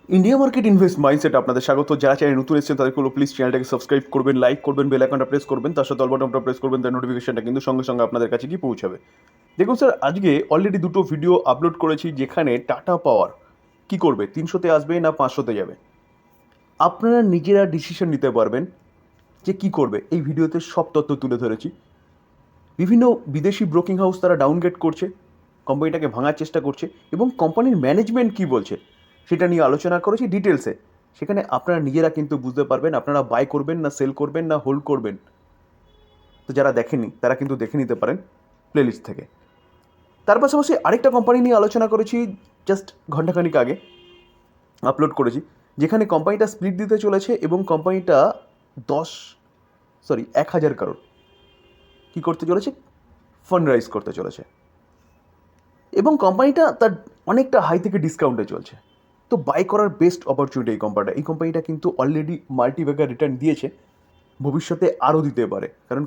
India market invest mindset আপনাদের স্বাগত। যারা চ্যানেল নতুন এসেছেন তাদেরকে প্লিজ চ্যানেলটাকে সাবস্ক্রাইব করবেন, লাইক করবেন, বেল আইকনটা প্রেস করবেন, তার সাথে অল বাটনটা প্রেস করবেন, তার নোটিফিকেশনটা কিন্তু সঙ্গে সঙ্গে আপনাদের কাছে গিয়ে পৌঁছাবে। দেখুন স্যার, আজকে অলরেডি দুটো ভিডিও আপলোড করেছি যেখানে টাটা পাওয়ার কি করবে, 300-তে আসবে না 500-তে যাবে। আপনারা নিজেরা ডিসিশন নিতে পারবেন যে কি করবে। এই ভিডিওতে সব তথ্য তুলে ধরেছি। বিভিন্ন বিদেশি ব্রোকিং হাউস তারা ডাউনগ্রেড করছে, কোম্পানিটাকে ভাঙার চেষ্টা করছে, এবং কোম্পানির ম্যানেজমেন্ট কি বলছে সেটা নিয়ে আলোচনা করেছি ডিটেলসে। সেখানে আপনারা নিজেরা কিন্তু বুঝতে পারবেন আপনারা বাই করবেন না সেল করবেন না হোল্ড করবেন। তো যারা দেখেননি তারা কিন্তু দেখে নিতে পারেন প্লেলিস্ট থেকে। তার পাশাপাশি আরেকটা কোম্পানি নিয়ে আলোচনা করেছি, জাস্ট ঘন্টাখানিক আগে আপলোড করেছি, যেখানে কোম্পানিটা স্প্লিট দিতে চলেছে এবং কোম্পানিটা 1,000 কারোর কী করতে চলেছে, ফান্ড রাইজ করতে চলেছে, এবং কোম্পানিটা তার অনেকটা হাই থেকে ডিসকাউন্টে চলছে। তো বাই করার বেস্ট অপরচুনিটি এই কোম্পানিটা কিন্তু অলরেডি মাল্টিব্যাগার রিটার্ন দিয়েছে, ভবিষ্যতে আরও দিতে পারে, কারণ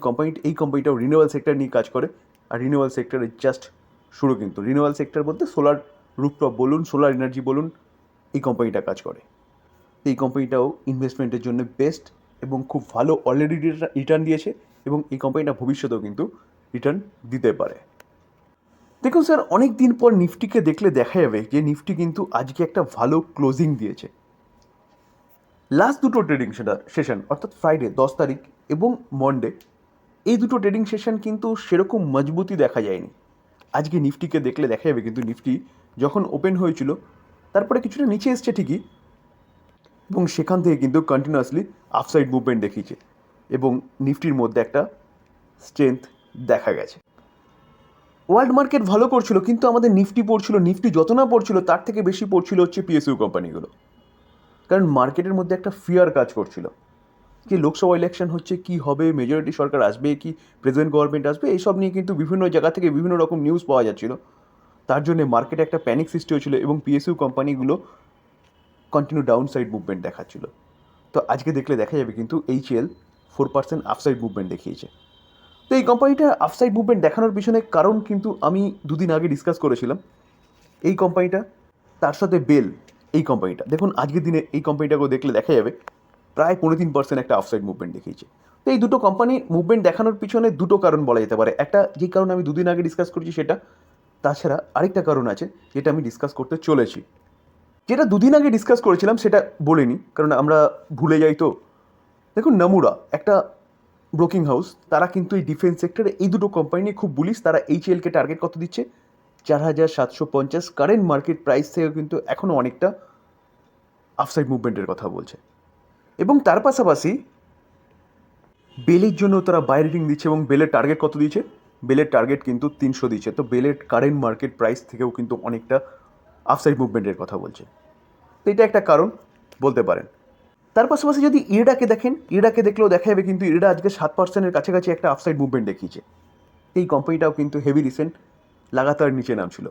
এই কোম্পানিটাও রিনিউয়াল সেক্টর নিয়ে কাজ করে। আর রিনিউয়াল সেক্টরের জাস্ট শুরু, কিন্তু রিনিউয়াল সেক্টর বলতে সোলার রুফটপ বলুন, সোলার এনার্জি বলুন, এই কোম্পানিটা কাজ করে। তো এই কোম্পানিটাও ইনভেস্টমেন্টের জন্য বেস্ট এবং খুব ভালো অলরেডি রিটার্ন দিয়েছে, এবং এই কোম্পানিটা ভবিষ্যতেও কিন্তু রিটার্ন দিতে পারে। দেখুন স্যার, অনেক দিন পর নিফটিকে দেখলে দেখা যাবে যে নিফটি কিন্তু আজকে একটা ভালো ক্লোজিং দিয়েছে। লাস্ট দুটো ট্রেডিং সেশন অর্থাৎ ফ্রাইডে 10 তারিখ এবং মন্ডে, এই দুটো ট্রেডিং সেশন কিন্তু সেরকম মজবুতি দেখা যায়নি। আজকে নিফটিকে দেখলে দেখা যাবে কিন্তু নিফটি যখন ওপেন হয়েছিল তারপরে কিছুটা নিচে এসছে ঠিকই, এবং সেখান থেকে কিন্তু কন্টিনিউয়াসলি আপসাইড মুভমেন্ট দেখিয়েছে, এবং নিফটির মধ্যে একটা স্ট্রেংথ দেখা গেছে। ওয়ার্ল্ড মার্কেট ভালো করছিল, কিন্তু আমাদের নিফটি পড়ছিল, নিফটি যত না পড়ছিল তার থেকে বেশি পড়ছিল হচ্ছে পিএসইউ কোম্পানিগুলো। কারণ মার্কেটের মধ্যে একটা ফিয়ার কাজ করছিল যে লোকসভা ইলেকশন হচ্ছে, কি হবে, মেজরিটি সরকার আসবে কি, প্রেসিডেন্ট গভর্নমেন্ট আসবে, এইসব নিয়ে কিন্তু বিভিন্ন জায়গা থেকে বিভিন্ন রকম নিউজ পাওয়া যাচ্ছিল। তার জন্য মার্কেটে একটা প্যানিক সৃষ্টি হয়েছিল এবং পিএসইউ কোম্পানিগুলো কন্টিনিউ ডাউন সাইড মুভমেন্ট দেখাচ্ছিল। তো আজকে দেখলে দেখা যাবে কিন্তু এইচএল 4% আপসাইড মুভমেন্ট দেখিয়েছে। তো এই কোম্পানিটা আপসাইড মুভমেন্ট দেখানোর পিছনে কারণ কিন্তু আমি দুদিন আগে ডিসকাস করেছিলাম। এই কোম্পানিটা, তার সাথে বেল, এই কোম্পানিটা দেখুন আজকের দিনে এই কোম্পানিটাকেও দেখলে দেখা যাবে প্রায় 3.5% একটা আপসাইড মুভমেন্ট দেখিয়েছে। তো এই দুটো কোম্পানি মুভমেন্ট দেখানোর পিছনে দুটো কারণ বলা যেতে পারে। একটা যে কারণ আমি দুদিন আগে ডিসকাস করেছি সেটা, তাছাড়া আরেকটা কারণ আছে যেটা আমি ডিসকাস করতে চলেছি। যেটা দুদিন আগে ডিসকাস করেছিলাম সেটা বলিনি, কারণ আমরা ভুলে যাই। তো দেখুন, নামুরা একটা ব্রোকিং হাউস, তারা কিন্তু এই ডিফেন্স সেক্টরে এই দুটো কোম্পানি নিয়ে খুব বুলিশ। তারা এইচএলকে টার্গেট কত দিচ্ছে, 4,750। কারেন্ট মার্কেট প্রাইস থেকে কিন্তু এখনও অনেকটা আপসাইড মুভমেন্টের কথা বলছে। এবং তার পাশাপাশি বেলের জন্য তারা বাই রেটিং দিচ্ছে, এবং বেলের টার্গেট কত দিচ্ছে, বেলের টার্গেট কিন্তু 300 দিচ্ছে। তো বেলের কারেন্ট মার্কেট প্রাইস থেকেও কিন্তু অনেকটা আপসাইড মুভমেন্টের কথা বলছে। তো এটা একটা কারণ বলতে পারেন। তার পাশাপাশি যদি ইরেডাকে দেখেন, ইরেডাকে দেখলেও দেখা যাবে কিন্তু ইরেডা আজকে 7%-এর কাছাকাছি একটা আপসাইড মুভমেন্ট দেখিয়েছে। এই কোম্পানিটাও কিন্তু হেভি রিসেন্ট লাগাতার নিচে নামছিল,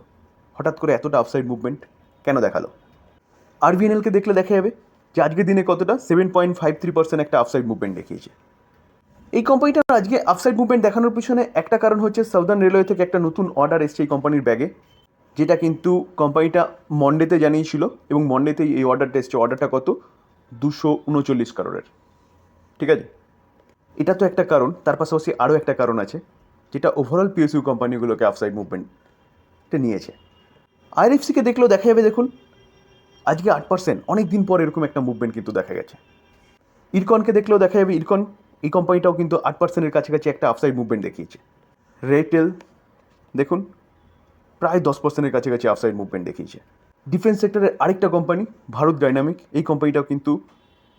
হঠাৎ করে এতটা আপসাইড মুভমেন্ট কেন দেখালো। আরবিএনএলকে দেখলে দেখা যাবে যে আজকের দিনে কতটা 7.53% একটা আপসাইড মুভমেন্ট দেখিয়েছে। এই কোম্পানিটার আজকে আপসাইড মুভমেন্ট দেখানোর পিছনে একটা কারণ হচ্ছে সাউদার্ন রেলওয়ে থেকে একটা নতুন অর্ডার এসছে এই কোম্পানির ব্যাগে, যেটা কিন্তু কোম্পানিটা মন্ডেতে জানিয়েছিল, এবং মন্ডেতেই এই অর্ডারটা এসছে। অর্ডারটা কত, 239 কারোরের। ঠিক আছে, এটা তো একটা কারণ। তার পাশাপাশি আরও একটা কারণ আছে যেটা ওভারঅল পিএসইউ কোম্পানিগুলোকে আপসাইড মুভমেন্টে নিয়েছে। আইআরএফসিকে দেখলেও দেখা যাবে, দেখুন আজকে 8%, অনেক দিন পর এরকম একটা মুভমেন্ট কিন্তু দেখা গেছে। ইরকনকে দেখলেও দেখা যাবে, ইরকন এই কোম্পানিটাও কিন্তু 8%-এর কাছাকাছি একটা আপসাইড মুভমেন্ট দেখিয়েছে। রেটেল দেখুন প্রায় 10%-এর কাছাকাছি আপসাইড মুভমেন্ট দেখিয়েছে। ডিফেন্স সেক্টরের আরেকটা কোম্পানি ভারত ডাইনামিক, এই কোম্পানিটাও কিন্তু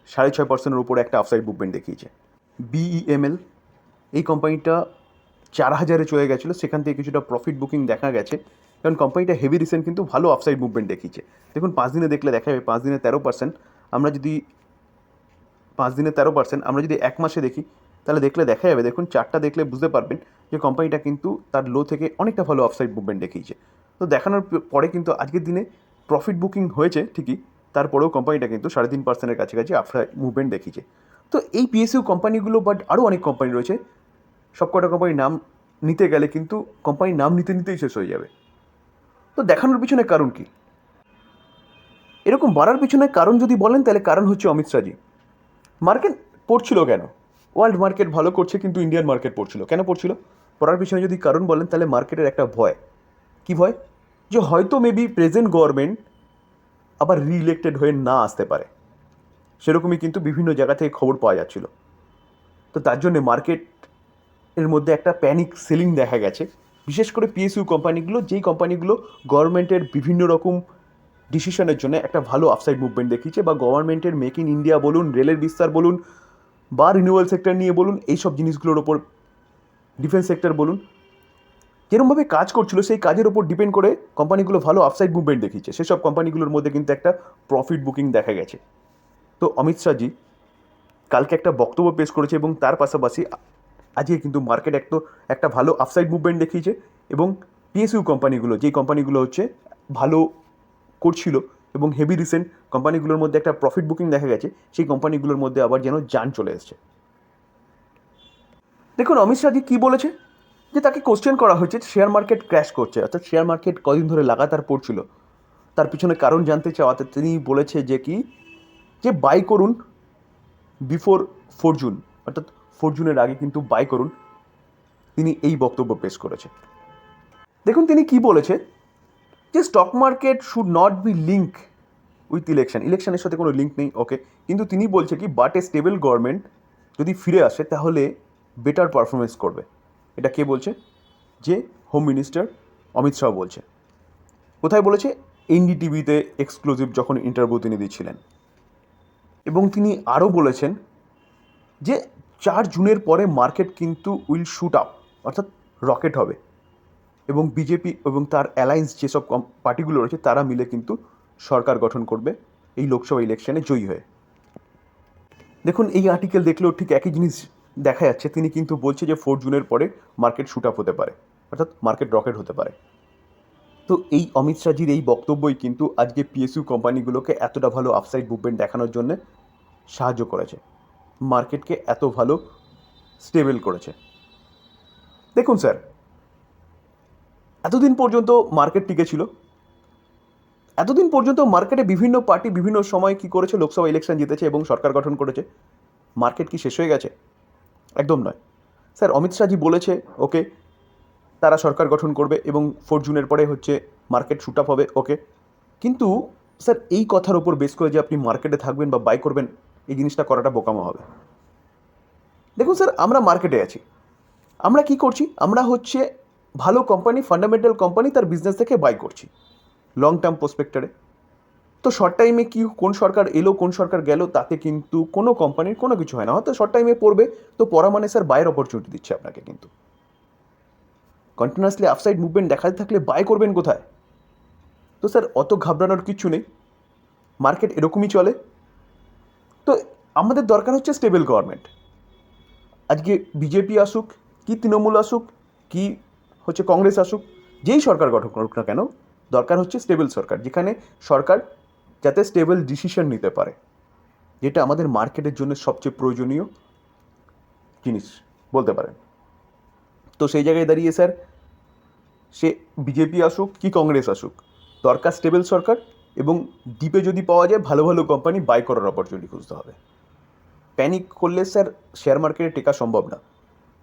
6.5%-এর উপরে একটা আপসাইড মুভমেন্ট দেখিয়েছে। বিইএমএল, এই কোম্পানিটা 4,000-এ চলে গেছিলো, সেখান থেকে কিছুটা প্রফিট বুকিং দেখা গেছে, কারণ কোম্পানিটা হেভি রিসেন্ট কিন্তু ভালো আপসাইড মুভমেন্ট দেখিয়েছে। দেখুন 5 দিনে দেখলে দেখা যাবে 5 দিনে 13%। আমরা যদি 5 দিনে 13%, আমরা যদি এক মাসে দেখি তাহলে দেখলে দেখা যাবে, দেখুন চারটা দেখলে বুঝতে পারবেন যে কোম্পানিটা কিন্তু তার লো থেকে অনেকটা ভালো আপসাইড মুভমেন্ট দেখিয়েছে। তো দেখানোর পরে কিন্তু আজকের দিনে প্রফিট বুকিং হয়েছে ঠিকই, তারপরেও কোম্পানিটা কিন্তু 3.5%-এর কাছাকাছি আপসাইড মুভমেন্ট দেখিয়েছে। তো এই পিএসইউ কোম্পানিগুলো, বাট আরও অনেক কোম্পানি রয়েছে, সবকটা কোম্পানির নাম নিতে গেলে কিন্তু কোম্পানির নাম নিতেই শেষ হয়ে যাবে। তো দেখানোর পিছনে কারণ কি, এরকম বাড়ার পিছনে কারণ যদি বলেন তাহলে কারণ হচ্ছে অমিত শাহজি। মার্কেট পড়ছিল কেন? ওয়ার্ল্ড মার্কেট ভালো করছে কিন্তু ইন্ডিয়ান মার্কেট পড়ছিল কেন? পড়ছিল পড়ার পিছনে যদি কারণ বলেন তাহলে মার্কেটের একটা ভয়। কি ভয়? যে হয়তো মেবি প্রেজেন্ট গভর্নমেন্ট আবার রিইলেক্টেড হয়ে না আসতে পারে, সেরকমই কিন্তু বিভিন্ন জায়গা থেকে খবর পাওয়া যাচ্ছিল। তো তার জন্যে মার্কেট এর মধ্যে একটা প্যানিক সেলিং দেখা গেছে, বিশেষ করে পিএসইউ কোম্পানিগুলো, যেই কোম্পানিগুলো গভর্নমেন্টের বিভিন্ন রকম ডিসিশনের জন্য একটা ভালো আপসাইড মুভমেন্ট দেখিয়েছে, বা গভর্নমেন্টের মেক ইন ইন্ডিয়া বলুন, রেলের বিস্তার বলুন, বা রিনিউয়াল সেক্টর নিয়ে বলুন, এইসব জিনিসগুলোর ওপর, ডিফেন্স সেক্টর বলুন, যেরকমভাবে কাজ করছিল সেই কাজের ওপর ডিপেন্ড করে কোম্পানিগুলো ভালো আপসাইড মুভমেন্ট দেখিয়েছে। সেসব কোম্পানিগুলোর মধ্যে কিন্তু একটা প্রফিট বুকিং দেখা গেছে। তো অমিত শাহজি কালকে একটা বক্তব্য পেশ করেছে এবং তার পাশাপাশি আজকে কিন্তু মার্কেট একটা ভালো আপসাইড মুভমেন্ট দেখিয়েছে, এবং পিএসইউ কোম্পানিগুলো, যেই কোম্পানিগুলো হচ্ছে ভালো করছিল এবং হেভি রিসেন্ট কোম্পানিগুলোর মধ্যে একটা প্রফিট বুকিং দেখা গেছে, সেই কোম্পানিগুলোর মধ্যে আবার যেন যান চলে এসছে। দেখুন অমিত শাহজি কী বলেছে, যে তাকে কোশ্চেন করা হয়েছে শেয়ার মার্কেট ক্র্যাশ করছে, অর্থাৎ শেয়ার মার্কেট কদিন ধরে লাগাতার পড়ছিল, তার পিছনে কারণ জানতে চাওয়াতে তিনি বলেছে যে বাই করুন বিফোর 4 জুন, অর্থাৎ 4 জুনের আগে কিন্তু বাই করুন। তিনি এই বক্তব্য পেশ করেছে। দেখুন তিনি কি বলেছে, যে stock market should not be link with ইলেকশনের সাথে কোনো লিঙ্ক নেই, ওকে, কিন্তু তিনি বলছে কি বাট এ স্টেবল গভর্নমেন্ট যদি ফিরে আসে তাহলে বেটার পারফরমেন্স করবে। এটা কে বলছে? যে হোম মিনিস্টার অমিত শাহ বলছে। কোথায় বলেছে? এনডিটিভিতে এক্সক্লুসিভ যখন ইন্টারভিউ তিনি দিচ্ছিলেন। এবং তিনি আরও বলেছেন যে 4 জুনের পরে মার্কেট কিন্তু উইল শুট আপ, অর্থাৎ রকেট হবে, এবং বিজেপি এবং তার অ্যালায়েন্স যেসব পার্টিগুলো রয়েছে তারা মিলে কিন্তু সরকার গঠন করবে এই লোকসভা ইলেকশনে জয়ী হয়ে। দেখুন এই আর্টিকেল দেখলেও ঠিক একই জিনিস দেখা যাচ্ছে। তিনি কিন্তু বলছে যে 4 জুনের পরে মার্কেট শুট আপ হতে পারে, অর্থাৎ মার্কেট রকেট হতে পারে। তো এই অমিত শাহজির এই বক্তব্যই কিন্তু আজকে পিএসইউ কোম্পানিগুলোকে এতটা ভালো আপসাইড মুভমেন্ট দেখানোর জন্য সাহায্য করেছে, মার্কেটকে এত ভালো স্টেবল করেছে। দেখুন স্যার, এতদিন পর্যন্ত মার্কেট টিকে ছিল, এতদিন পর্যন্ত মার্কেটে বিভিন্ন পার্টি বিভিন্ন সময় কি করেছে, লোকসভা ইলেকশন জিতেছে এবং সরকার গঠন করেছে। মার্কেট কি শেষ হয়ে গেছে? একদম নয় স্যার। অমিত শাহজি বলেছে ওকে তারা সরকার গঠন করবে এবং 4 জুনের পরে হচ্ছে মার্কেট শুট আপ হবে, ওকে, কিন্তু স্যার এই কথার ওপর বেস করে যে আপনি মার্কেটে থাকবেন বা বাই করবেন, এই জিনিসটা করাটা বোকামো হবে। দেখুন স্যার, আমরা মার্কেটে আছি, আমরা কি করছি? আমরা হচ্ছে ভালো কোম্পানি, ফান্ডামেন্টাল কোম্পানি, তার বিজনেস থেকে বাই করছি লং টার্ম প্রসপেক্টারে। তো শর্ট টাইমে কি কোন সরকার এলো কোন সরকার গেল তাতে কিন্তু কোনো কোম্পানির কোনো কিছু হয় না। হয়তো শর্ট টাইমে পড়বে, তো পড়া মানে স্যার বাইয়ের অপরচুনিটি দিচ্ছে আপনাকে, কিন্তু কন্টিনিউয়াসলি আপসাইড মুভমেন্ট দেখাতে থাকলে বাই করবেন কোথায়? তো স্যার অত ঘাবড়ানোর কিছু নেই, মার্কেট এরকমই চলে। তো আমাদের দরকার হচ্ছে স্টেবল গভর্নমেন্ট। আজকে বিজেপি আসুক কি তৃণমূল আসুক কি হচ্ছে কংগ্রেস আসুক, যেই সরকার গঠন করুক না কেন, দরকার হচ্ছে স্টেবল সরকার, যেখানে সরকার যাতে স্টেবল ডিসিশন নিতে পারে, যেটা আমাদের মার্কেটের জন্য সবচেয়ে প্রয়োজনীয় জিনিস বলতে পারেন। তো সেই জায়গায় দাঁড়িয়ে স্যার, সে বিজেপি আসুক কি কংগ্রেস আসুক, দরকার স্টেবল সরকার, এবং ডিপে যদি পাওয়া যায় ভালো ভালো কোম্পানি বাই করার অপরচুনিটি খুঁজতে হবে। প্যানিক করলে স্যার শেয়ার মার্কেটে টেকা সম্ভব না।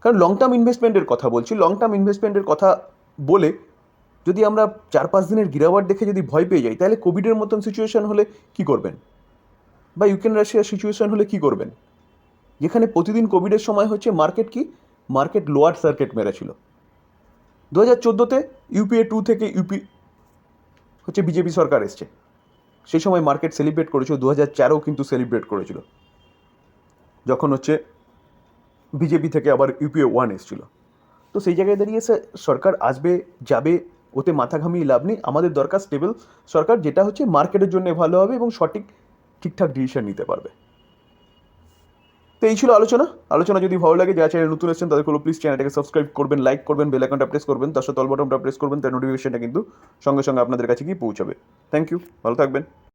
কারণ লং টার্ম ইনভেস্টমেন্টের কথা বলছি, লং টার্ম ইনভেস্টমেন্টের কথা বলে যদি আমরা 4-5 দিনের গিরাওয়াট দেখে যদি ভয় পেয়ে যাই, তাহলে কোভিডের মতন সিচুয়েশন হলে কি করবেন? বা ইউক্রেন রাশিয়ার সিচুয়েশন হলে কি করবেন? যেখানে প্রতিদিন কোভিডের সময় হচ্ছে মার্কেট লোয়ার সার্কিট মেরেছিল। 2014-তে ইউপিএ 2 থেকে হচ্ছে বিজেপি সরকার এসছে, সেই সময় মার্কেট সেলিব্রেট করেছিল। 2004-এও কিন্তু সেলিব্রেট করেছিল, যখন হচ্ছে বিজেপি থেকে আবার ইউপিএ 1 এসেছিল। তো সেই জায়গায় দাঁড়িয়ে সরকার আসবে যাবে, ওতে মাথা ঘামিয়ে লাভ নেই। আমাদের দরকার স্টেবল সরকার, যেটা হচ্ছে মার্কেটের জন্য ভালো হবে এবং ঠিকঠাক ডিসিশন নিতে পারবে। তো এই ছিল আলোচনা যদি ভালো লাগে, যারা চ্যানেল নতুন এসেছেন তাদের প্লিজ চ্যানেলটাকে সাবস্ক্রাইব করবেন, লাইক করবেন, বেল আইকনটা প্রেস করবেন, তার সাথে অল বাটনটা প্রেস করবেন, তার নোটিফিকেশনটা কিন্তু সঙ্গে সঙ্গে আপনাদের কাছে গিয়ে পৌঁছাবে। থ্যাংক ইউ, ভালো থাকবেন।